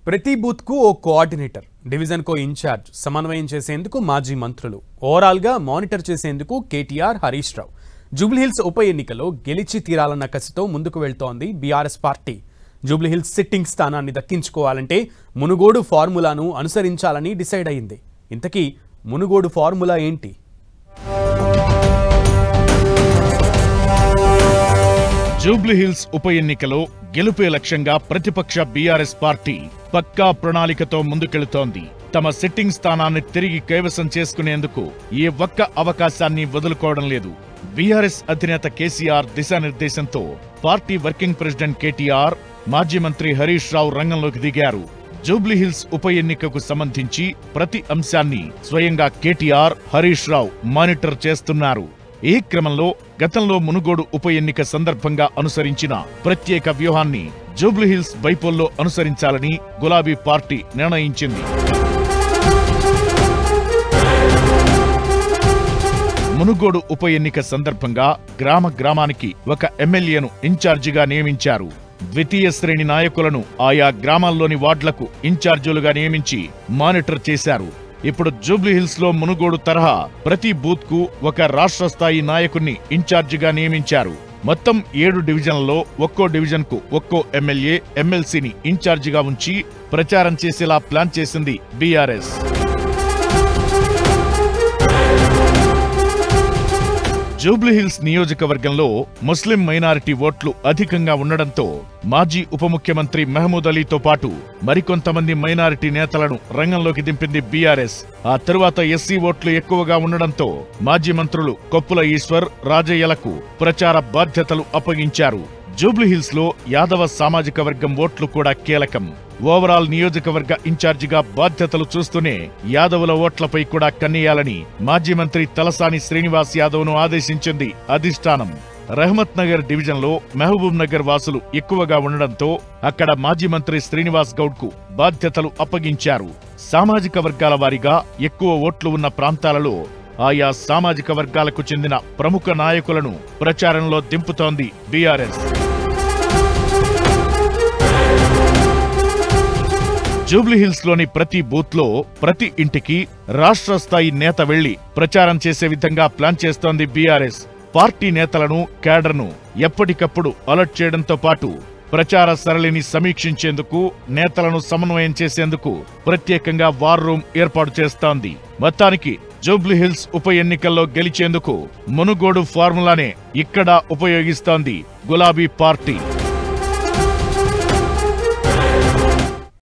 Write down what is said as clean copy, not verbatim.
ప్రతి బూత్ కు ఓ coordinator, division కో incharge సమన్వయం చేసేందుకు మాజీ మంత్రులు, ఓవరాల్ గా మానిటర్ చేసేందుకు కేటీఆర్, హరీష్ రావు. జూబ్లీహిల్స్ ఉప ఎన్నికలో గెలిచి తీరాలన్న కసితో ముందుకు వెళ్తోంది బీఆర్ఎస్ పార్టీ. జూబ్లీహిల్స్ సిట్టింగ్ స్థానాన్ని దక్కించుకోవాలంటే మునుగోడు ఫార్ములాను అనుసరించాలని డిసైడ్ అయింది. ఇంతకీ మునుగోడు ఫార్ములా ఏంటి? జూబ్లీహిల్స్ ఉప ఎన్నికలో గెలుపే లక్ష్యంగా ప్రతిపక్ష బీఆర్ఎస్ పార్టీ పక్కా ప్రణాళికతో ముందుకెళుతోంది. తమ సిట్టింగ్ స్థానాన్ని తిరిగి కైవసం చేసుకునేందుకు ఏ ఒక్క అవకాశాన్ని వదులుకోవడం లేదు. బీఆర్ఎస్ అధినేత కేసీఆర్ దిశానిర్దేశంతో పార్టీ వర్కింగ్ ప్రెసిడెంట్ కేటీఆర్, మాజీ మంత్రి హరీష్ రావు రంగంలోకి దిగారు. జూబ్లీహిల్స్ ఉప ఎన్నికకు సంబంధించి ప్రతి అంశాన్ని స్వయంగా కేటీఆర్, హరీష్ రావు మానిటర్ చేస్తున్నారు. ఈ క్రమంలో గతంలో మునుగోడు ఉప ఎన్నిక సందర్భంగా అనుసరించిన ప్రత్యేక వ్యూహాన్ని జూబ్లీహిల్స్ బైపోల్లో అనుసరించాలని గులాబీ పార్టీ నిర్ణయించింది. మునుగోడు ఉప ఎన్నిక సందర్భంగా గ్రామానికి ఒక ఎమ్మెల్యేను ఇన్ఛార్జిగా నియమించారు. ద్వితీయ శ్రేణి నాయకులను ఆయా గ్రామాల్లోని వార్డులకు ఇన్ఛార్జీలుగా నియమించి మానిటర్ చేశారు. ఇప్పుడు జూబ్లీహిల్స్ లో మునుగోడు తరహా ప్రతి బూత్ కు ఒక రాష్ట్ర స్థాయి నాయకుణ్ణి ఇన్ఛార్జిగా నియమించారు. మొత్తం 7 డివిజన్లలో ఒక్కో డివిజన్ కు ఒక్కో ఎమ్మెల్యే, ఎమ్మెల్సీని ఇన్ఛార్జిగా ఉంచి ప్రచారం చేసేలా ప్లాన్ చేసింది బీఆర్ఎస్. జూబ్లీహిల్స్ నియోజకవర్గంలో ముస్లిం మైనారిటీ ఓట్లు అధికంగా ఉండడంతో మాజీ ఉప ముఖ్యమంత్రి మహమూద్ అలీతో పాటు మరికొంతమంది మైనారిటీ నేతలను రంగంలోకి దింపింది బీఆర్ఎస్. ఆ తరువాత ఎస్సీ ఓట్లు ఎక్కువగా ఉండడంతో మాజీ మంత్రులు కొప్పుల ఈశ్వర్, రాజయ్యలకు ప్రచార బాధ్యతలు అప్పగించారు. జూబ్లీహిల్స్ లో యాదవ సామాజిక వర్గం ఓట్లు కూడా కీలకం. ఓవరాల్ నియోజకవర్గ ఇన్ఛార్జిగా బాధ్యతలు చూస్తూనే యాదవుల ఓట్లపై కూడా కన్నేయాలని మాజీ మంత్రి తలసాని శ్రీనివాస్ యాదవ్ ను ఆదేశించింది అధిష్టానం. రహమత్ నగర్ డివిజన్లో మహబూబ్ నగర్ వాసులు ఎక్కువగా ఉండడంతో అక్కడ మాజీ మంత్రి శ్రీనివాస్ గౌడ్ కు బాధ్యతలు అప్పగించారు. సామాజిక వర్గాల వారీగా ఎక్కువ ఓట్లు ఉన్న ప్రాంతాలలో ఆయా సామాజిక వర్గాలకు చెందిన ప్రముఖ నాయకులను ప్రచారంలో దింపుతోంది బీఆర్ఎస్. జూబ్లీహిల్స్ లోని ప్రతి బూత్ లో ప్రతి ఇంటికి రాష్ట్ర స్థాయి నేత వెళ్లి ప్రచారం చేసే విధంగా ప్లాన్ చేస్తోంది బీఆర్ఎస్. పార్టీ నేతలను, క్యాడర్ను ఎప్పటికప్పుడు అలర్ట్ చేయడంతో పాటు ప్రచార సరళిని సమీక్షించేందుకు, నేతలను సమన్వయం చేసేందుకు ప్రత్యేకంగా వార్ రూమ్ ఏర్పాటు చేస్తోంది. మొత్తానికి జూబ్లీహిల్స్ ఉప ఎన్నికల్లో గెలిచేందుకు మునుగోడు ఫార్ములానే ఇక్కడ ఉపయోగిస్తోంది గులాబీ పార్టీ.